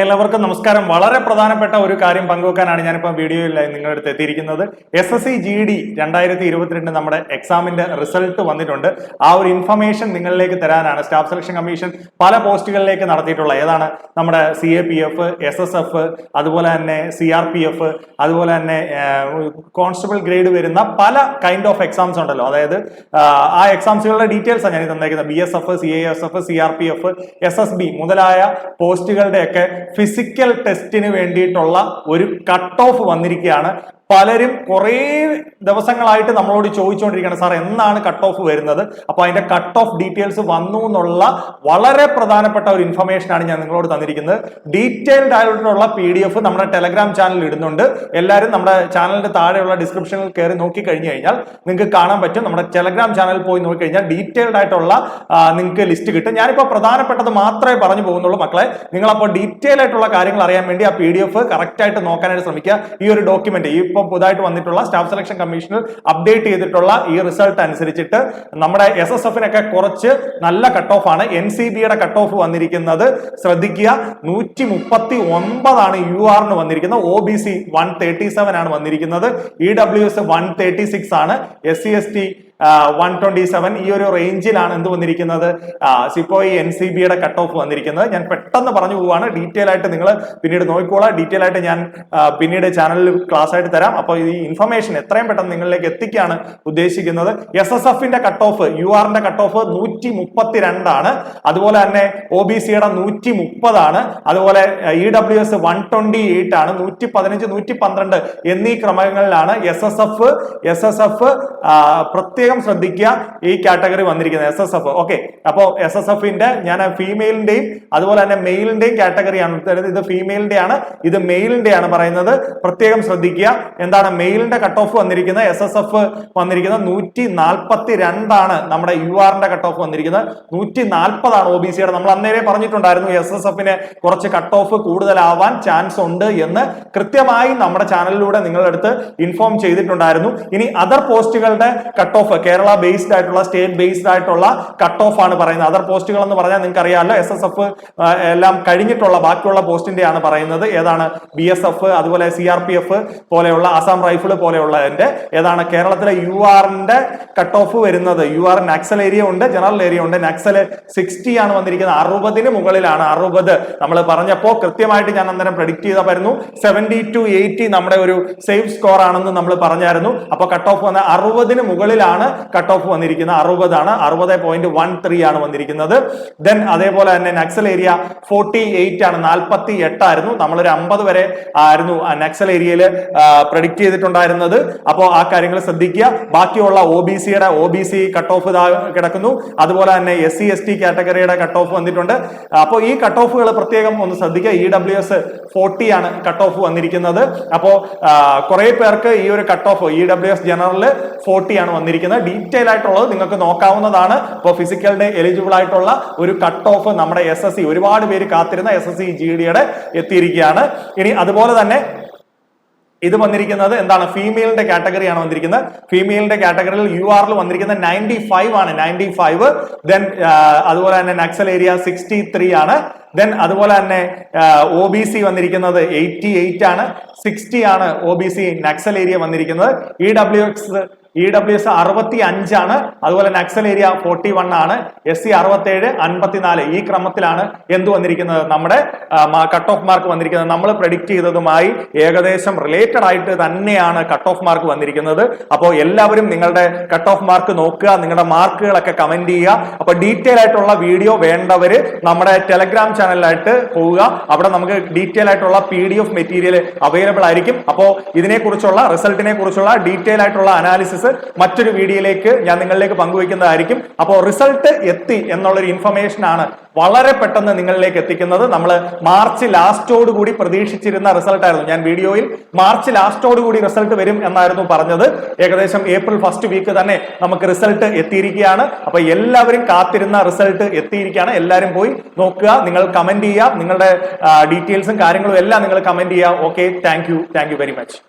എല്ലാവർക്കും നമസ്കാരം. വളരെ പ്രധാനപ്പെട്ട ഒരു കാര്യം പങ്കുവെക്കാനാണ് ഞാനിപ്പോൾ വീഡിയോയിൽ നിങ്ങളുടെ അടുത്ത് എത്തിയിരിക്കുന്നത്. SSC GD 2022 നമ്മുടെ എക്സാമിന്റെ റിസൾട്ട് വന്നിട്ടുണ്ട്. ആ ഒരു ഇൻഫർമേഷൻ നിങ്ങളിലേക്ക് തരാനാണ് സ്റ്റാഫ് സെലക്ഷൻ കമ്മീഷൻ പല പോസ്റ്റുകളിലേക്ക് നടത്തിയിട്ടുള്ള ഏതാണ് നമ്മുടെ CAPF, SSF, അതുപോലെ തന്നെ CRPF, അതുപോലെ തന്നെ കോൺസ്റ്റബിൾ ഗ്രേഡ് വരുന്ന പല കൈൻഡ് ഓഫ് എക്സാംസ് ഉണ്ടല്ലോ. അതായത് ആ എക്സാംസുകളുടെ ഡീറ്റെയിൽസ് ആണ് ഞാൻ തന്നേക്കുന്നത്. BSF, CASF, CRPF, SSB മുതലായ പോസ്റ്റുകളുടെയൊക്കെ ഫിസിക്കൽ ടെസ്റ്റിന് വേണ്ടിയിട്ടുള്ള ഒരു കട്ട് ഓഫ് വന്നിരിക്കുകയാണ്. പലരും കുറേ ദിവസങ്ങളായിട്ട് നമ്മളോട് ചോദിച്ചുകൊണ്ടിരിക്കുകയാണ്, സാർ എന്നാണ് കട്ട് ഓഫ് വരുന്നത്. അപ്പൊ അതിന്റെ കട്ട് ഓഫ് ഡീറ്റെയിൽസ് വന്നു എന്നുള്ള വളരെ പ്രധാനപ്പെട്ട ഒരു ഇൻഫർമേഷൻ ആണ് ഞാൻ നിങ്ങളോട് തന്നിരിക്കുന്നത്. ഡീറ്റെയിൽഡ് ആയിട്ടുള്ള PDF നമ്മുടെ ടെലഗ്രാം ചാനലിൽ ഇടുന്നുണ്ട്. എല്ലാവരും നമ്മുടെ ചാനലിന്റെ താഴെയുള്ള ഡിസ്ക്രിപ്ഷനിൽ കയറി നോക്കി കഴിഞ്ഞു കഴിഞ്ഞാൽ നിങ്ങൾക്ക് കാണാൻ പറ്റും. നമ്മുടെ ടെലഗ്രാം ചാനലിൽ പോയി നോക്കി കഴിഞ്ഞാൽ ഡീറ്റെയിൽഡ് ആയിട്ടുള്ള നിങ്ങൾക്ക് ലിസ്റ്റ് കിട്ടും. ഞാനിപ്പോൾ പ്രധാനപ്പെട്ടത് മാത്രമേ പറഞ്ഞു പോകുന്നുള്ളൂ മക്കളെ. നിങ്ങളപ്പോൾ ഡീറ്റെയിൽ ആയിട്ടുള്ള കാര്യങ്ങൾ അറിയാൻ വേണ്ടി ആ PDF കറക്റ്റ് ആയിട്ട് നോക്കാനായിട്ട് ശ്രമിക്കുക. ഈ ഒരു ഡോക്യുമെന്റ് പുതുതായിട്ട് വന്നിട്ടുള്ള സ്റ്റാഫ് സെലക്ഷൻ കമ്മീഷനിൽ അപ്ഡേറ്റ് ചെയ്തിട്ടുള്ള ഈ റിസൾട്ട് അനുസരിച്ചിട്ട് നമ്മുടെ SSFനൊക്കെ കുറച്ച് നല്ല കട്ട് ഓഫ് ആണ്. NCBയുടെ കട്ട് ഓഫ് വന്നിരിക്കുന്നത് ശ്രദ്ധിക്കുക, 139 ആണ് URന് വന്നിരിക്കുന്നത്. OBC 137 ആണ് വന്നിരിക്കുന്നത്. EWS 136 ആണ്. SC/ST 127. ഈ ഒരു റേഞ്ചിലാണ് എന്ത് വന്നിരിക്കുന്നത്, ഇപ്പോൾ ഈ NCBയുടെ കട്ട് ഓഫ് വന്നിരിക്കുന്നത്. ഞാൻ പെട്ടെന്ന് പറഞ്ഞു പോവാണ്. ഡീറ്റെയിൽ ആയിട്ട് നിങ്ങൾ പിന്നീട് നോക്കിക്കോളാം. ഡീറ്റെയിൽ ആയിട്ട് ഞാൻ പിന്നീട് ചാനലിൽ ക്ലാസ് ആയിട്ട് തരാം. അപ്പോൾ ഈ ഇൻഫർമേഷൻ എത്രയും പെട്ടെന്ന് നിങ്ങളിലേക്ക് എത്തിക്കാണ് ഉദ്ദേശിക്കുന്നത്. SSFന്റെ കട്ട് ഓഫ്, URന്റെ കട്ട് ഓഫ് 132 ആണ്. അതുപോലെ തന്നെ OBCയുടെ 130 ആണ്. അതുപോലെ EWS 128 ആണ്. 115, 112 എന്നീ ക്രമങ്ങളിലാണ് SSF പ്രത്യേക ശ്രദ്ധിക്കുക ഈ കാറ്റഗറി വന്നിരിക്കുന്നത് SSF. ഓക്കെ, അപ്പോ SSFന്റെ ഞാൻ ഫീമെയിലിന്റെയും അതുപോലെ തന്നെ മെയിലിന്റെയും കാറ്റഗറിയാണ്. ഇത് ഫീമെയിലിന്റെ ആണ്, ഇത് മെയിലിന്റെ ആണ് പറയുന്നത്. പ്രത്യേകം ശ്രദ്ധിക്കുക. എന്താണ് മെയിലിന്റെ കട്ട് ഓഫ് വന്നിരിക്കുന്നത്? SSF വന്നിരിക്കുന്നത് 142 ആണ്. നമ്മുടെ URന്റെ കട്ട് ഓഫ് വന്നിരിക്കുന്നത് 140 ആണ്. OBCയുടെ നമ്മൾ അന്നേരെ പറഞ്ഞിട്ടുണ്ടായിരുന്നു SSFന് കുറച്ച് കട്ട് ഓഫ് കൂടുതലാവാൻ ചാൻസ് ഉണ്ട് എന്ന് കൃത്യമായി നമ്മുടെ ചാനലിലൂടെ നിങ്ങളുടെ അടുത്ത് ഇൻഫോം ചെയ്തിട്ടുണ്ടായിരുന്നു. ഇനി അതർ പോസ്റ്റുകളുടെ കട്ട് ഓഫ് കേരള ബേസ്ഡ് ആയിട്ടുള്ള, സ്റ്റേറ്റ് ബേസ്ഡ് ആയിട്ടുള്ള കട്ട് ഓഫ് ആണ് പറയുന്നത്. അതർ പോസ്റ്റുകൾ എന്ന് പറഞ്ഞാൽ നിങ്ങൾക്ക് അറിയാമല്ലോ, SSF എല്ലാം കഴിഞ്ഞിട്ടുള്ള ബാക്കിയുള്ള പോസ്റ്റിന്റെ ആണ് പറയുന്നത്. ഏതാണ് BSF, അതുപോലെ CRPF പോലെയുള്ള, ആസാം റൈഫിൾ പോലെയുള്ളതിന്റെ ഏതാണ് കേരളത്തിലെ URന്റെ കട്ട് ഓഫ് വരുന്നത്. UR നക്സൽ ഏരിയ ഉണ്ട്, ജനറൽ ഏരിയ ഉണ്ട്. നക്സൽ 60 ആണ് വന്നിരിക്കുന്നത്. 60ന് മുകളിലാണ്. 60 നമ്മൾ പറഞ്ഞപ്പോൾ കൃത്യമായിട്ട് ഞാൻ അന്നേരം പ്രഡിക്ട് ചെയ്തായിരുന്നു. 70 to 80 നമ്മുടെ ഒരു സേഫ് സ്കോർ ആണെന്ന് നമ്മൾ പറഞ്ഞായിരുന്നു. അപ്പൊ കട്ട് ഓഫ് വന്ന 60ന് മുകളിലാണ് കട്ട് ഓഫ് വന്നിരിക്കുന്നത്. 60 ആണ്. 60.13 ആണ് വന്നിരിക്കുന്നത്. ദെൻ അതേപോലെ തന്നെ നക്സൽ ഏരിയ 48 ആണ്. 48 ആയിരുന്നു. നമ്മളൊരു 50 വരെ ആയിരുന്നു നക്സൽ ഏരിയയിൽ പ്രഡിക്ട് ചെയ്തിട്ടുണ്ടായിരുന്നത്. അപ്പോൾ ആ കാര്യങ്ങൾ ശ്രദ്ധിക്കുക. ബാക്കിയുള്ള OBC കട്ട് ഓഫ് കിടക്കുന്നു. അതുപോലെ തന്നെ SC/ST കാറ്റഗറിയുടെ കട്ട് ഓഫ് വന്നിട്ടുണ്ട്. അപ്പോൾ ഈ കട്ട് ഓഫുകൾ പ്രത്യേകം ഒന്ന് ശ്രദ്ധിക്കുക. EWS 40 ആണ് കട്ട് ഓഫ് വന്നിരിക്കുന്നത്. അപ്പോൾ കുറെ പേർക്ക് ഈ ഒരു കട്ട് ഓഫ് EWS ജനറൽ 40 ആണ് വന്നിരിക്കുന്നത്. ഡീറ്റെയിൽ ആയിട്ടുള്ളത് നിങ്ങൾക്ക് നോക്കാവുന്നതാണ്. ഇപ്പോൾ ഫിസിക്കലിന് എലിജിബിൾ ആയിട്ടുള്ള ഒരു കട്ട് ഓഫ് നമ്മുടെ SSC, ഒരുപാട് പേര് കാത്തിരുന്ന SSC GDയുടെ എത്തിയിരിക്കുകയാണ്. ഇനി അതുപോലെ തന്നെ ഇത് വന്നിരിക്കുന്നത് എന്താണ്, ഫീമെയിലിന്റെ കാറ്റഗറിയാണ് വന്നിരിക്കുന്നത്. ഫീമെയിലിന്റെ കാറ്റഗറിയിൽ URൽ വന്നിരിക്കുന്നത് 95 ആണ്. 95. ദെൻ അതുപോലെ തന്നെ നക്സൽ ഏരിയ 63 ആണ്. ദെൻ അതുപോലെ തന്നെ OBC വന്നിരിക്കുന്നത് 88 ആണ്. 60 ആണ് OBC നക്സൽ ഏരിയ വന്നിരിക്കുന്നത്. EWS 65 ആണ്. അതുപോലെ നക്സൽ ഏരിയ 41 ആണ്. SC 67, 54 ഈ ക്രമത്തിലാണ് എന്ത് വന്നിരിക്കുന്നത്, നമ്മുടെ കട്ട് ഓഫ് മാർക്ക് വന്നിരിക്കുന്നത്. നമ്മൾ പ്രഡിക്ട് ചെയ്തതുമായി ഏകദേശം റിലേറ്റഡ് ആയിട്ട് തന്നെയാണ് കട്ട് ഓഫ് മാർക്ക് വന്നിരിക്കുന്നത്. അപ്പോൾ എല്ലാവരും നിങ്ങളുടെ കട്ട് ഓഫ് മാർക്ക് നോക്കുക, നിങ്ങളുടെ മാർക്കുകളൊക്കെ കമന്റ് ചെയ്യുക. അപ്പൊ ഡീറ്റെയിൽ ആയിട്ടുള്ള വീഡിയോ വേണ്ടവര് നമ്മുടെ ടെലഗ്രാം ചാനലിലായിട്ട് പോവുക. അവിടെ നമുക്ക് ഡീറ്റെയിൽ ആയിട്ടുള്ള PDF മെറ്റീരിയൽ അവൈലബിൾ ആയിരിക്കും. അപ്പോൾ ഇതിനെക്കുറിച്ചുള്ള റിസൾട്ടിനെ കുറിച്ചുള്ള ഡീറ്റെയിൽ ആയിട്ടുള്ള അനാലിസിസ് മറ്റൊരു വീഡിയോയിലേക്ക് ഞാൻ നിങ്ങളിലേക്ക് പങ്കുവയ്ക്കുന്നതായിരിക്കും. അപ്പോൾ റിസൾട്ട് എത്തി എന്നുള്ളൊരു ഇൻഫർമേഷൻ ആണ് വളരെ പെട്ടെന്ന് നിങ്ങളിലേക്ക് എത്തിക്കുന്നത്. നമ്മൾ മാർച്ച് ലാസ്റ്റോട് കൂടി പ്രതീക്ഷിച്ചിരുന്ന റിസൾട്ട് ആയിരുന്നു. ഞാൻ വീഡിയോയിൽ മാർച്ച് ലാസ്റ്റോട് കൂടി റിസൾട്ട് വരും എന്നായിരുന്നു പറഞ്ഞത്. ഏകദേശം ഏപ്രിൽ ഫസ്റ്റ് വീക്ക് തന്നെ നമുക്ക് റിസൾട്ട് എത്തിയിരിക്കുകയാണ്. അപ്പൊ എല്ലാവരും കാത്തിരുന്ന റിസൾട്ട് എത്തിയിരിക്കുകയാണ്. എല്ലാവരും പോയി നോക്കുക, നിങ്ങൾ കമന്റ് ചെയ്യുക, നിങ്ങളുടെ ഡീറ്റെയിൽസും കാര്യങ്ങളും എല്ലാം നിങ്ങൾ കമന്റ് ചെയ്യുക. Okay, thank you very much.